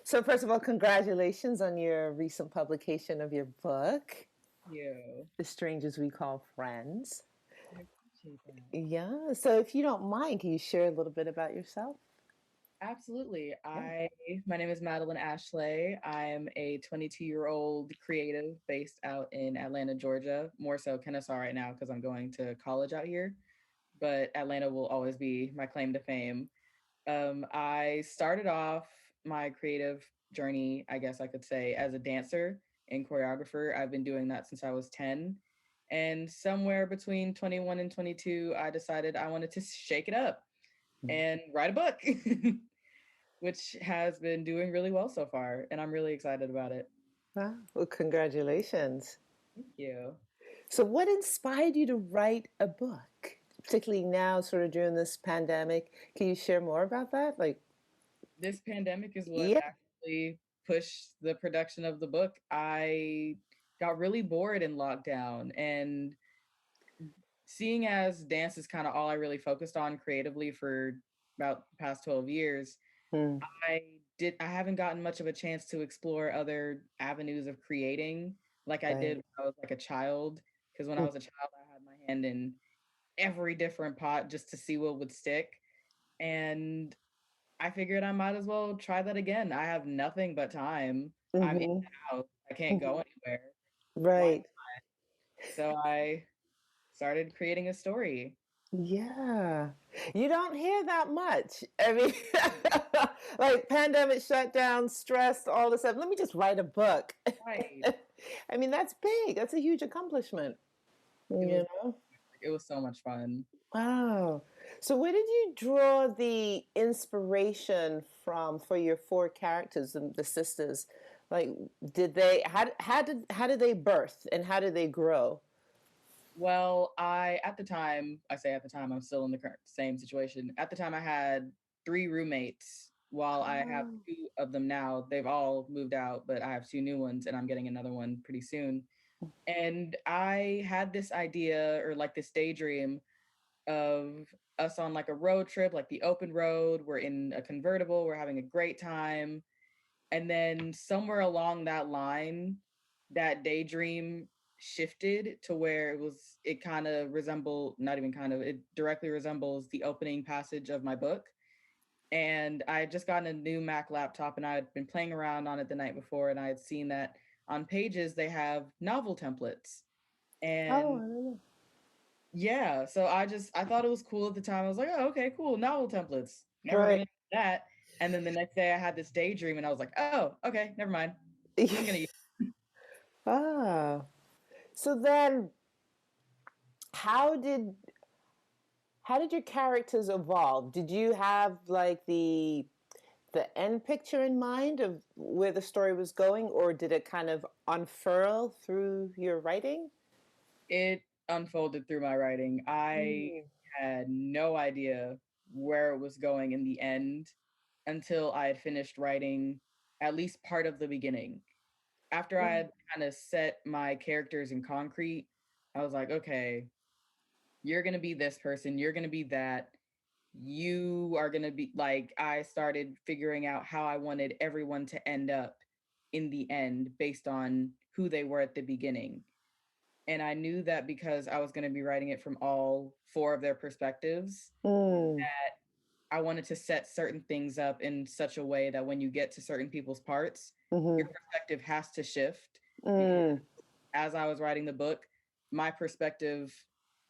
So, first of all, congratulations on your recent publication of your book, You. The Strangers We Call Friends. I appreciate that. Yeah. So, if you don't mind, can you share a little bit about yourself? Absolutely. Yeah. My name is Madeleine Asheleigh. I'm a 22-year-old creative based out in Atlanta, Georgia. More so Kennesaw right now because I'm going to college out here. But Atlanta will always be my claim to fame. I started off my creative journey, I guess I could say, as a dancer and choreographer. I've been doing that since I was 10. And somewhere between 21 and 22, I decided I wanted to shake it up and write a book, which has been doing really well so far. And I'm really excited about it. Wow. Well, congratulations. Thank you. So, what inspired you to write a book, particularly now, sort of during this pandemic? Can you share more about that? This pandemic is what Yeah. actually pushed the production of the book. I got really bored in lockdown, and seeing as dance is kind of all I really focused on creatively for about the past 12 years, Hmm. I haven't gotten much of a chance to explore other avenues of creating like I did Right. when I was like a child. Because when I Hmm. was a child, I had my hand in every different pot just to see what would stick. And I figured I might as well try that again. I have nothing but time. I'm in Mm-hmm. the house. I can't go anywhere. Why? Right. So I started creating a story. Yeah. You don't hear that much. I mean, like pandemic shutdown, stress, all this stuff. Let me just write a book. Right. I mean, that's big. That's a huge accomplishment. It was You know? it was so much fun. Wow. So where did you draw the inspiration from for your four characters, the sisters? Like, did they how did they birth and how did they grow? Well, at the time, I say at the time, I'm still in the current same situation. At the time, I had three roommates. While I have Oh. two of them now, they've all moved out, but I have two new ones, and I'm getting another one pretty soon. And I had this idea or like this daydream of us on like a road trip, like the open road. We're in a convertible, we're having a great time. And then somewhere along that line, that daydream shifted to where it kind of resembled, not even kind of, it directly resembles the opening passage of my book. And I had just gotten a new Mac laptop and I had been playing around on it the night before, and I had seen that on Pages they have novel templates. Oh, And I don't know. yeah, so I thought it was cool at the time. I was like, oh, okay, cool, novel templates. Never Right. gonna do that. And then the next day I had this daydream and I was like, oh, okay, never mind. I'm gonna use. Ah. So then how did how did your characters evolve? Did you have like the end picture in mind of where the story was going, or did it kind of unfurl through your writing? It unfolded through my writing. I Mm. had no idea where it was going in the end until I had finished writing at least part of the beginning. After I Mm. had kind of set my characters in concrete, I was like, okay, you're going to be this person, you're going to be that. You are going to be like, I started figuring out how I wanted everyone to end up in the end based on who they were at the beginning. And I knew that because I was going to be writing it from all four of their perspectives, Mm. I wanted to set certain things up in such a way that when you get to certain people's parts, your Mm-hmm. perspective has to shift. Because Mm. as I was writing the book, my perspective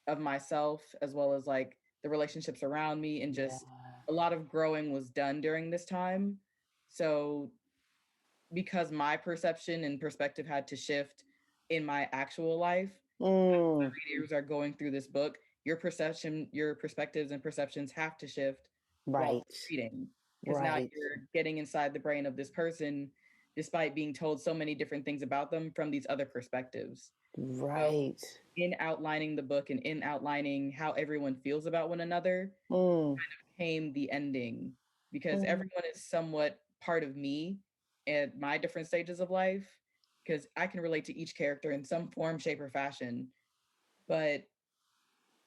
of myself, as well as like the relationships around me, and Yeah. just a lot of growing was done during this time. So, because my perception and perspective had to shift in my actual life, Mm. readers are going through this book, your perception, your perspectives and perceptions have to shift while Right. reading. Because now Right. you're getting inside the brain of this person despite being told so many different things about them from these other perspectives. So Right. in outlining the book and in outlining how everyone feels about one another Mm. came the ending, because Mm. everyone is somewhat part of me at my different stages of life, because I can relate to each character in some form, shape, or fashion, but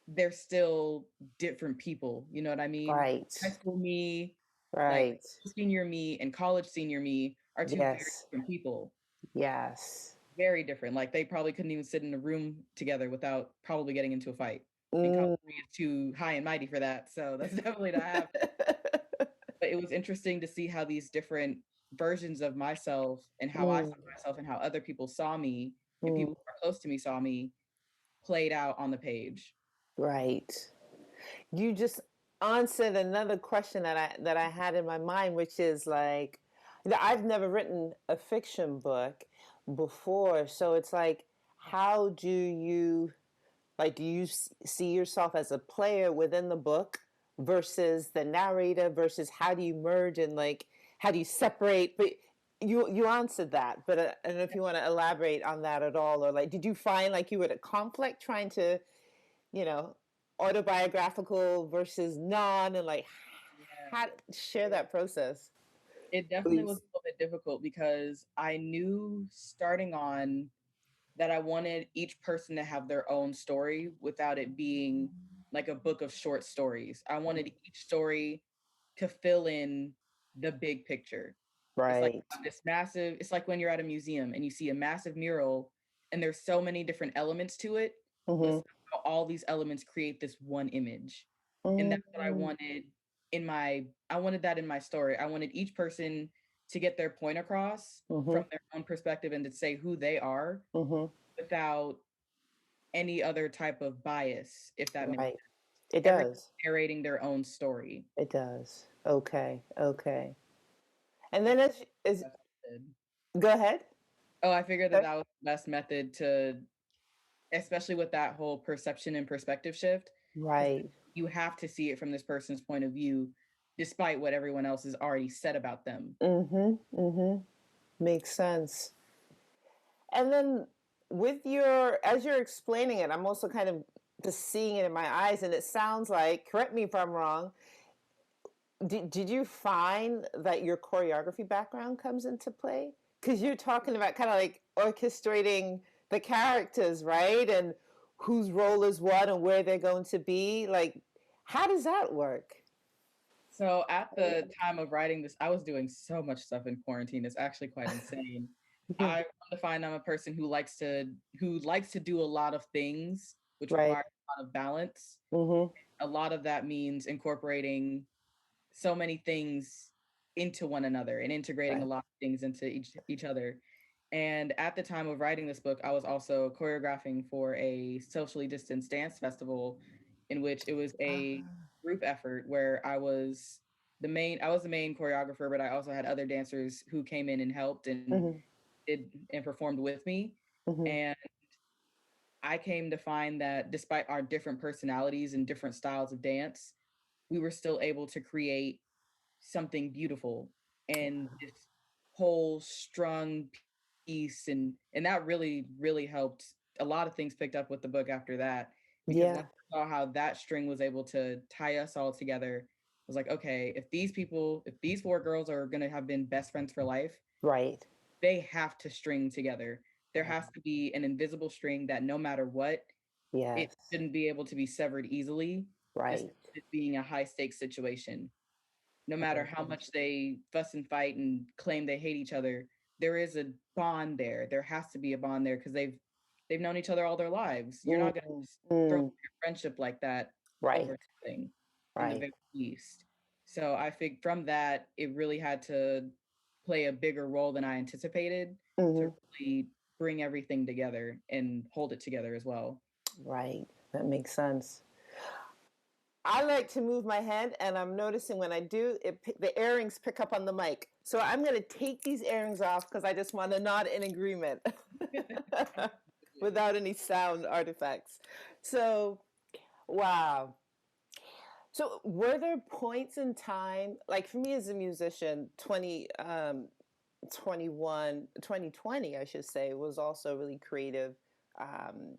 they're still different people. You know what I mean? Right. High school me Like Right. senior me and college senior me are two very Yes. different people. Yes. Very different. Like they probably couldn't even sit in a room together without probably getting into a fight. And college Mm. is too high and mighty for that. So that's definitely not happening. But it was interesting to see how these different versions of myself and how I saw Mm. myself and how other people saw me and Mm. people who are close to me saw me played out on the page. Right. You just answered another question that I had in my mind, which is like, I've never written a fiction book before, so it's like, how do you like? Do you see yourself as a player within the book versus the narrator versus how do you merge and like how do you separate? But you answered that, but I don't know if you want to elaborate on that at all, or like, did you find like you were at a conflict trying to you know, autobiographical versus non, and like Yeah. how share It, that process, it definitely was please. a little bit difficult because I knew starting on that I wanted each person to have their own story without it being like a book of short stories. I wanted each story to fill in the big picture. It's like Right. this massive, it's like when you're at a museum and you see a massive mural and there's so many different elements to it, but Mm-hmm. somehow all these elements create this one image. And that's what I Mm-hmm. wanted I wanted that in my story. I wanted each person to get their point across Mm-hmm. from their own perspective and to say who they are Mm-hmm. without any other type of bias, if that makes Right. It everyone does. narrating their own story. It does. Okay. Okay. And I then figured as that's what I did. go ahead. Oh, I figured that Okay. that was the best method to, especially with that whole perception and perspective shift, because Right. you have to see it from this person's point of view, despite what everyone else has already said about them. Mm-hmm. Mm-hmm. Makes sense. And then with your as you're explaining it, I'm also kind of just seeing it in my eyes, and it sounds like, correct me if I'm wrong, did you find that your choreography background comes into play? Because you're talking about kind of like orchestrating the characters, right? And whose role is what and where they're going to be. Like, how does that work? So at the time of writing this, I was doing so much stuff in quarantine. It's actually quite insane. I want to find I'm a person who likes to do a lot of things, which Right. requires a lot of balance. Mm-hmm. A lot of that means incorporating so many things into one another and integrating a Right. lot of things into each other. And at the time of writing this book, I was also choreographing for a socially distanced dance festival in which it was a Ah. group effort where I was the main choreographer, but I also had other dancers who came in and helped and Mm-hmm. did and performed with me. Mm-hmm. And I came to find that despite our different personalities and different styles of dance, we were still able to create something beautiful and this whole strung piece, and that really helped. A lot of things picked up with the book after that, because Yeah. once I saw how that string was able to tie us all together, I was like, okay, if these four girls are going to have been best friends for life, Right. they have to string together. There Right. has to be an invisible string that no matter what, it Yes. shouldn't be able to be severed easily, Right. despite it being a high stakes situation. No matter Right. how much they fuss and fight and claim they hate each other, there is a bond there. There has to be a bond there because they've known each other all their lives. You're not gonna Mm-hmm. just throw Mm. your friendship like that Right. over nothing in the Right. very least. So I think from that, it really had to play a bigger role than I anticipated to Mm-hmm. really bring everything together and hold it together as well. Right. That makes sense. I like to move my head, and I'm noticing when I do, the earrings pick up on the mic. So I'm going to take these earrings off because I just want to nod in agreement without any sound artifacts. So, wow. So, were there points in time, like for me as a musician, 2020, I should say, was also a really creative um,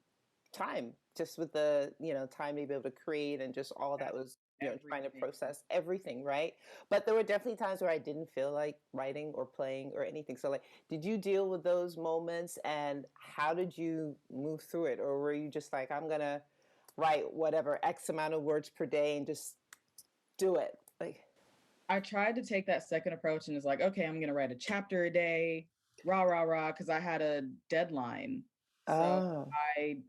time, just with the time to be able to create and just all that was trying to Everything. process everything, right? But there were definitely times where I didn't feel like writing or playing or anything. So like, did you deal with those moments, and how did you move through it? Or were you just like, I'm gonna write whatever X amount of words per day and just do it? Like, I tried to take that second approach and it's like, okay, I'm gonna write a chapter a day, rah rah rah, because I had a deadline. So Oh.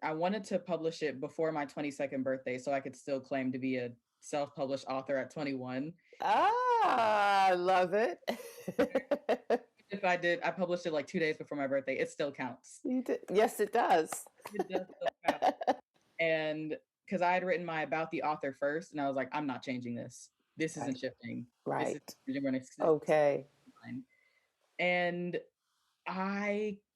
I wanted to publish it before my 22nd birthday, so I could still claim to be a self-published author at 21. Ah, I love it. If I did, I published it like 2 days before my birthday. It still counts. You did. Yes, it does. It does still count. And because I had written my about the author first, and I was like, I'm not changing this. This isn't Right. shifting. This is Right. running Okay. line. And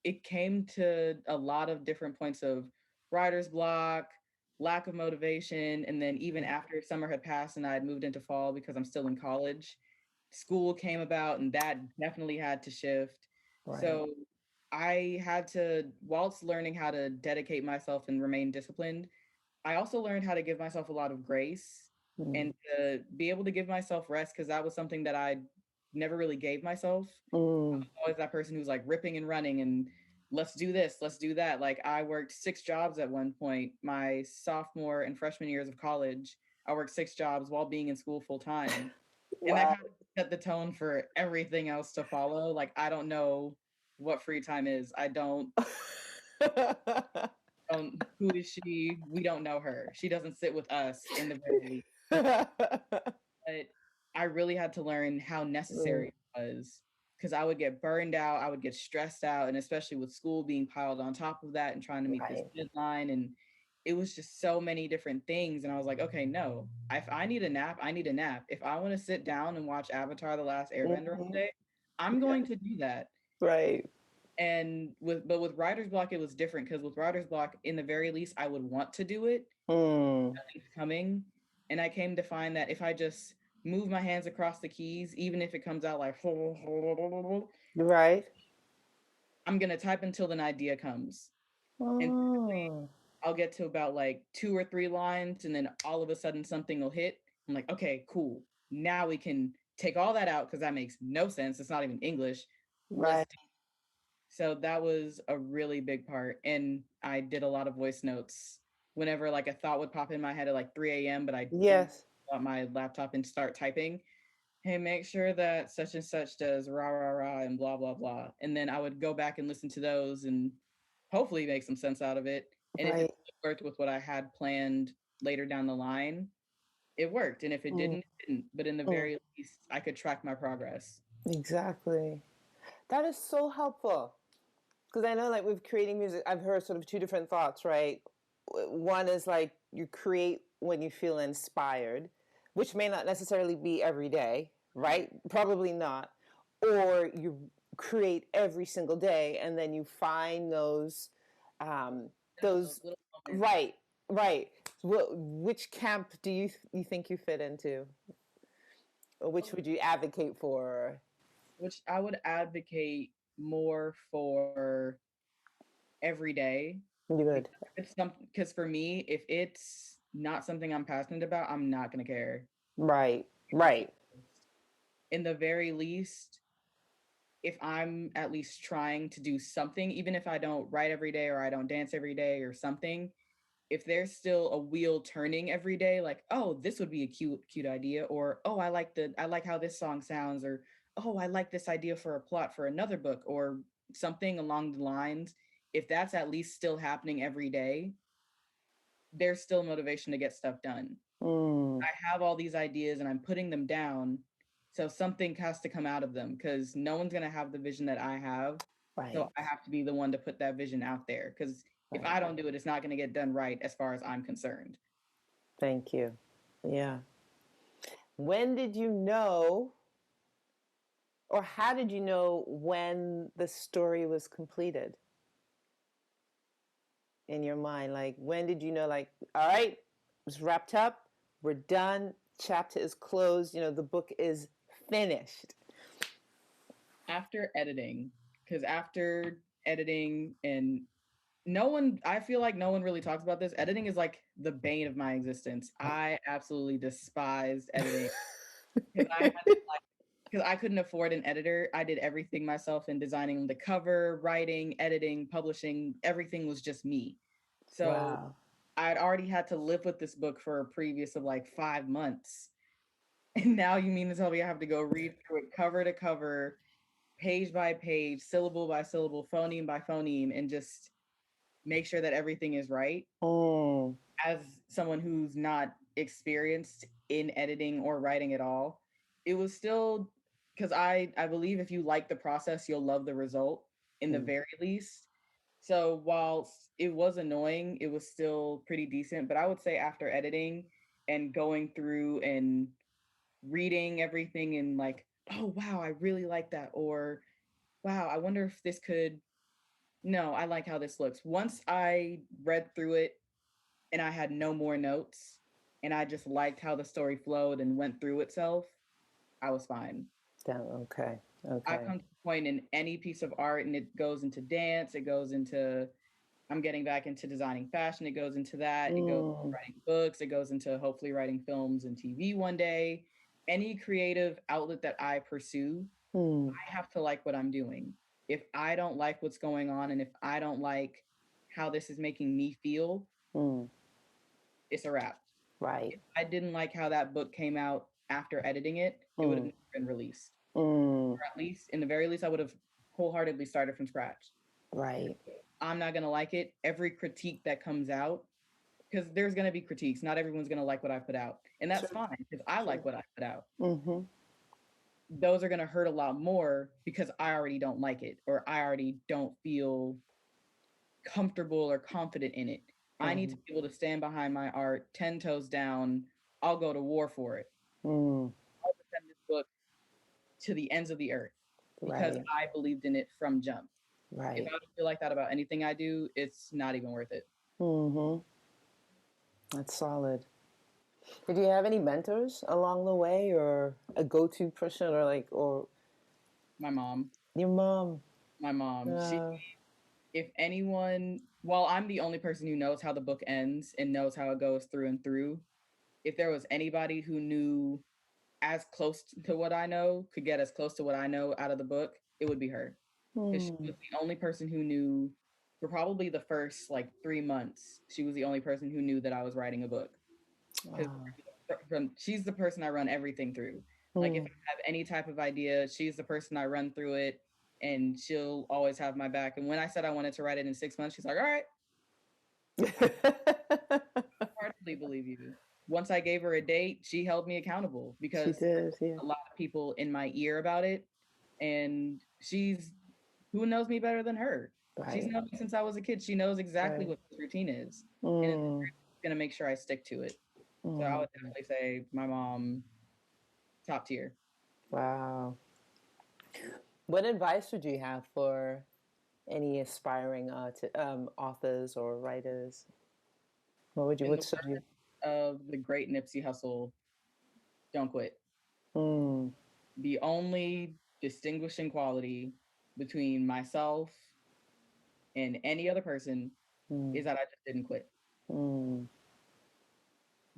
it came to a lot of different points of writer's block, lack of motivation, and then even after summer had passed and I had moved into fall because I'm still in college, school came about and that definitely had to shift. Right. So I had to, whilst learning how to dedicate myself and remain disciplined, I also learned how to give myself a lot of grace Mm. and to be able to give myself rest because that was something that I never really gave myself. Mm. Always that person who's like ripping and running and let's do this, let's do that. Like I worked 6 jobs at one point, my sophomore and freshman years of college. I worked 6 jobs while being in school full time. And that Wow. kind of set the tone for everything else to follow. Like I don't know what free time is. I don't who is she? We don't know her. She doesn't sit with us in the very least. But I really had to learn how necessary Mm. it was because I would get burned out, I would get stressed out, and especially with school being piled on top of that and trying to meet this Right. deadline. And it was just so many different things. And I was like, okay, no, if I need a nap, I need a nap. If I want to sit down and watch Avatar The Last Airbender all Mhm. day, I'm Yeah. going to do that. Right. And with writer's block, it was different because with writer's block, in the very least, I would want to do it. Mm. Nothing's coming. And I came to find that if I just move my hands across the keys, even if it comes out like Right. I'm gonna type until an idea comes. And Oh. I'll get to about like 2 or 3 lines, and then all of a sudden something will hit. I'm like, okay, cool. Now we can take all that out because that makes no sense. It's not even English. Let's Right. So that was a really big part. And I did a lot of voice notes whenever like a thought would pop in my head at like 3 a.m., but I didn't Yes. pull out my laptop and start typing. Hey, make sure that such and such does rah, rah, rah, and blah, blah, blah. And then I would go back and listen to those and hopefully make some sense out of it. And if it Right. worked with what I had planned later down the line, it worked. And if it Mm. didn't, it didn't. But in the Mm. very least, I could track my progress. Exactly. That is so helpful. Because I know, like, with creating music, I've heard sort of two different thoughts, right? One is like you create when you feel inspired, which may not necessarily be every day, right? Probably not. Or you create every single day, and then you find um, Those those, little moments, right, right. Which camp do you think you fit into, or which would you advocate for? which I would advocate more for every day. You Because would, it's something, because for me, if it's not something I'm passionate about, I'm not gonna care. right, Because right, in the very least, if I'm at least trying to do something, even if I don't write every day or I don't dance every day or something, if there's still a wheel turning every day, like, oh, this would be a cute idea, or oh, I like how this song sounds, or oh, I like this idea for a plot for another book, or something along the lines, if that's at least still happening every day, there's still motivation to get stuff done. mm, I have all these ideas and I'm putting them down. So something has to come out of them because no one's going to have the vision that I have. So right, I have to be the one to put that vision out there because if right. I don't do it, it's not going to get done right as far as I'm concerned. Thank you. Yeah. When did you know, or how did you know when the story was completed in your mind? Like, when did you know, like, all right, it's wrapped up, we're done, chapter is closed, the book is finished? After editing, because after editing, and no one, I feel like no one really talks about this. Editing is like the bane of my existence. I absolutely despised editing because because I couldn't afford an editor. I did everything myself in designing the cover, writing, editing, publishing. Everything was just me. So Wow. I'd already had to live with this book for a previous of like 5 months. And now you mean to tell me I have to go read through it cover to cover, page by page, syllable by syllable, phoneme by phoneme, and just make sure that everything is right? Mm, As someone who's not experienced in editing or writing at all, it was still, because I believe if you like the process, you'll love the result in the mm, very least. So while it was annoying, it was still pretty decent. But I would say after editing and going through and reading everything and like, oh wow, I really like that, or wow, I wonder if this could, no, I like how this looks. Once I read through it and I had no more notes and I just liked how the story flowed and went through itself, I was fine. okay. I've Okay. come to the point in any piece of art, and it goes into dance, it goes into, I'm getting back into designing fashion, it goes into that, it goes into Mm, writing books, it goes into hopefully writing films and TV one day. Any creative outlet that I pursue, mm, I have to like what I'm doing. If I don't like what's going on and if I don't like how this is making me feel, mm, it's a wrap. right. If I didn't like how that book came out after editing it, it would have Mm, never been released. mm, Or at least, in the very least, I would have wholeheartedly started from scratch. right. I'm not going to like it. Every critique that comes out, because there's going to be critiques. Not everyone's going to like what I put out. And that's Sure. fine because I like Sure. what I put out. Mm-hmm. Those are going to hurt a lot more because I already don't like it or I already don't feel comfortable or confident in it. I need Mm-hmm. to be able to stand behind my art 10 toes down. I'll go to war for it. Mm, I'll defend this book to the ends of the earth because right. I believed in it from jump. If I Right. don't feel like that about anything I do, it's not even worth it. Mm-hmm. That's solid. Did you have any mentors along the way, or a go-to person, or like, or My mom, your mom? my mom, she, Uh, if anyone, while I'm the only person who knows how the book ends and knows how it goes through and through, if there was anybody who knew as close to what I know, could get as close to what I know out of the book, it would be her. Because she hmm. was the only person who knew for probably the first like 3 months. She was the only person who knew that I was writing a book. Because Wow. she's the person I run everything through. Like if Hmm. I have any type of idea, she's the person I run through it, and she'll always have my back. And when I said I wanted to write it in 6 months, she's like, "All right, I hardly believe you." Once I gave her a date, she held me accountable She because there did, was yeah. a lot of people in my ear about it, and she's, who knows me better than her? She's Right. known me since I was a kid. She knows exactly Right. what this routine is, and is Mm, gonna make sure I stick to it. So I would mm. definitely say my mom, top tier. Wow. What advice would you have for any aspiring authors or writers? What would you? In the What's some words of the great Nipsey Hussle, don't quit. Mm, The only distinguishing quality between myself and any other person mm, is that I just didn't quit. mm,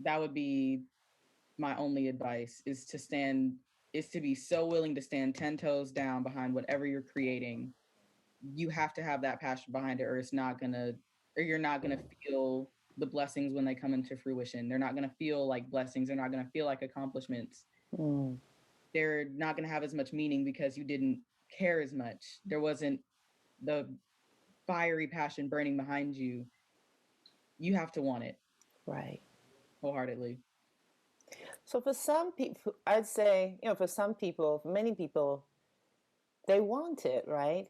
That would be my only advice, is to be so willing to stand 10 toes down behind whatever you're creating. You have to have that passion behind it, or it's not gonna, or you're not gonna feel the blessings when they come into fruition. They're not gonna feel like blessings. They're not gonna feel like accomplishments. mm. They're not gonna have as much meaning because you didn't care as much. There wasn't the fiery passion burning behind you. You have to want it Right. wholeheartedly. So for some people, I'd say, for some people, for many people, they want it, right?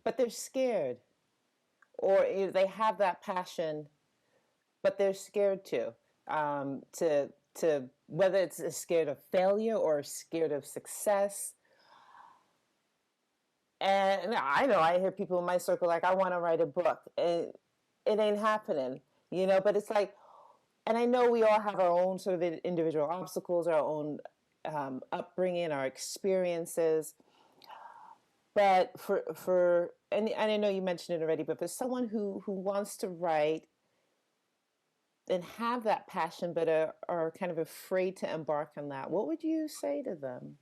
But they're scared, or they have that passion, but they're scared too. To whether it's scared of failure or scared of success. And I know I hear people in my circle like, I want to write a book. It ain't happening, But it's like, and I know we all have our own sort of individual obstacles, our own upbringing, our experiences. But and I know you mentioned it already, but for someone who wants to write and have that passion, but are kind of afraid to embark on that, what would you say to them?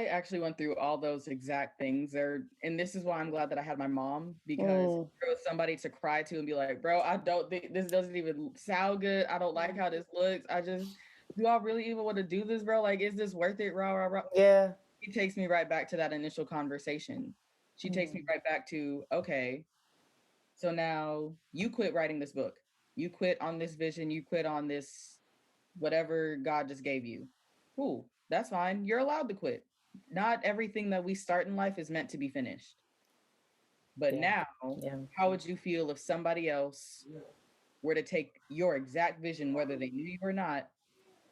I actually went through all those exact things there, and this is why I'm glad that I had my mom, because Mm, there was somebody to cry to and be like, "Bro, I don't think this doesn't even sound good. I don't like how this looks. I just do I really even want to do this, bro? Like, is this worth it?" Rah rah rah. yeah. She takes me right back to that initial conversation. She takes me Mm, right back to, okay, so now you quit writing this book. You quit on this vision. You quit on this whatever God just gave you. Cool. That's fine. You're allowed to quit. Not everything that we start in life is meant to be finished. But yeah. now, Yeah. how would you feel if somebody else were to take your exact vision, whether they knew you or not,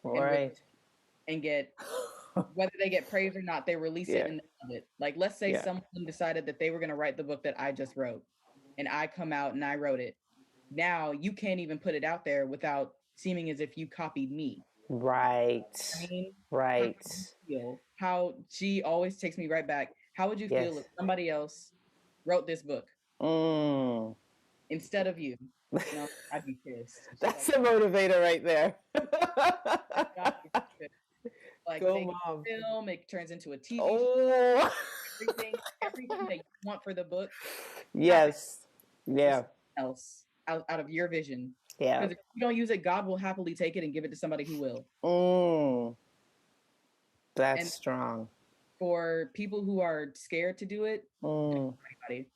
and Right. and get whether they get praise or not, they release it Yeah. and they love it. Like, let's say Yeah. someone decided that they were going to write the book that I just wrote, and I come out and I wrote it. Now you can't even put it out there without seeming as if you copied me. I Right. mean, how would you Right. feel? How she always takes me right back. How would you Yes. feel if somebody else wrote this book Mm. instead of you? No, I'd be pissed. She's That's like, a motivator right there. I'd be pissed. Like, Go, make mom. it a film, it turns into a TV show, Oh. everything that you want for the book happen Yes. for Yeah. someone else out of your vision. Yeah. Because if you don't use it, God will happily take it and give it to somebody who will. Mm. That's And strong. for people who are scared to do it, Mm. anybody,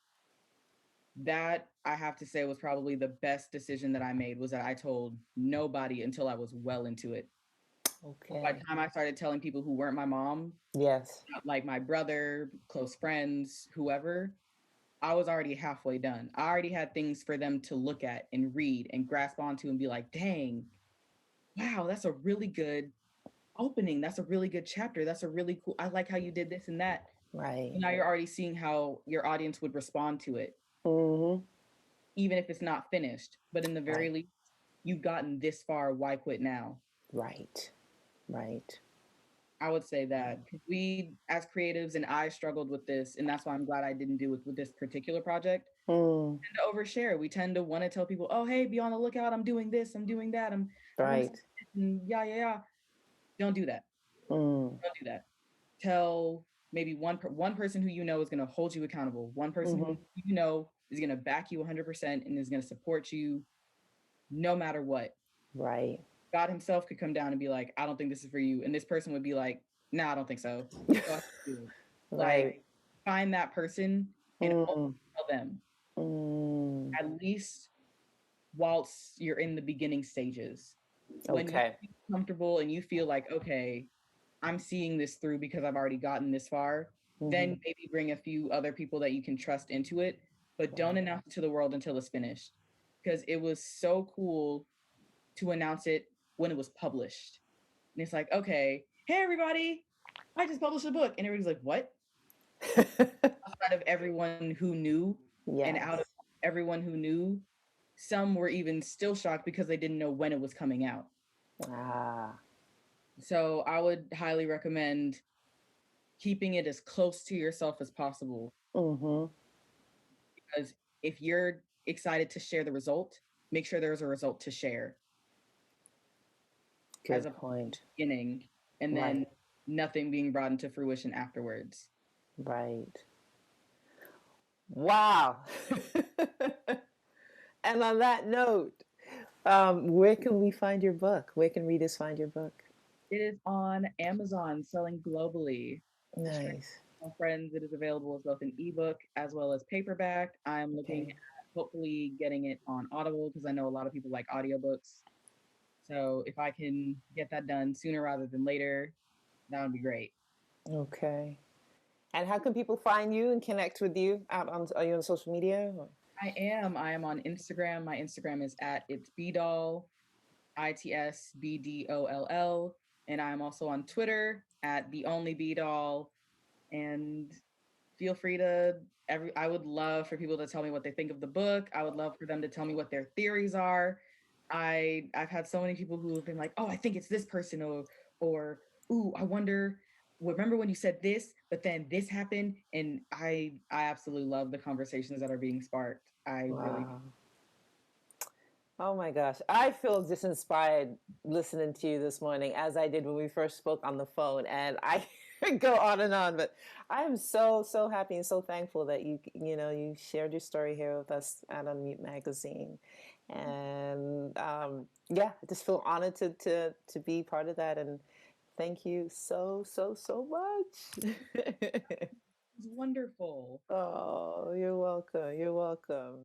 that I have to say was probably the best decision that I made, was that I told nobody until I was well into it. By the Okay. time I started telling people who weren't my mom, Yes. like my brother, close friends, whoever, I was already halfway done. I already had things for them to look at and read and grasp onto and be like, dang, wow, that's a really good opening. That's a really good chapter. That's a really cool. I like how you did this and that. Right. Now you're already seeing how your audience would respond to it, Mm-hmm. even if it's not finished. But in the very Right. least, you've gotten this far. Why quit now? Right. Right. I would say that we, as creatives, and I struggled with this, and that's why I'm glad I didn't do it with this particular project. Mm. We tend to overshare. We tend to want to tell people, "Oh, hey, be on the lookout. I'm doing this. I'm doing that. I'm gonna Right. yeah, yeah, yeah." Don't do that. Mm. Don't do that. Tell maybe one person who you know is going to hold you accountable. One person Mm-hmm. who you know is going to back you 100% and is going to support you no matter what. Right. God himself could come down and be like, "I don't think this is for you," and this person would be like, "No, I don't think so. Go ahead and do it." Like, Right. find that person and only Mm. tell them, Mm. at least whilst you're in the beginning stages. When you Okay. feel comfortable and you feel like, okay, I'm seeing this through because I've already gotten this far, Mm-hmm. then maybe bring a few other people that you can trust into it, but don't Right. announce it to the world until it's finished. Because it was so cool to announce it when it was published. And it's like, okay, hey everybody, I just published a book. And everybody's like, what? Outside of everyone who knew, and out of Yes. everyone who knew, some were even still shocked because they didn't know when it was coming out. Ah. So I would highly recommend keeping it as close to yourself as possible, Mm-hmm. because if you're excited to share the result, make sure there's a result to share as Good a point. beginning, and then Right. nothing being brought into fruition afterwards. Right. Wow. And on that note, where can we find your book? Where can readers find your book? It is on Amazon, selling globally. Nice. Friends, it is available as both an ebook as well as paperback. I'm looking Okay. at hopefully getting it on Audible, because I know a lot of people like audiobooks. So if I can get that done sooner rather than later, that would be great. Okay. And how can people find you and connect with you out on? Are you on social media? Or? I am. I am on Instagram. My Instagram is at it's bdoll, ITSBDOLL. And I'm also on Twitter at the only bdoll. And feel free to I would love for people to tell me what they think of the book. I would love for them to tell me what their theories are. I've had so many people who have been like, "Oh, I think it's this person," or "Ooh, I wonder, remember when you said this, but then this happened." And I absolutely love the conversations that are being sparked. I really Wow. Oh my gosh. I feel just inspired listening to you this morning, as I did when we first spoke on the phone. And I go on, but I am so happy and so thankful that you shared your story here with us at Unmute Magazine, and yeah, I just feel honored to be part of that, and thank you so much. It was wonderful. Oh, you're welcome. You're welcome.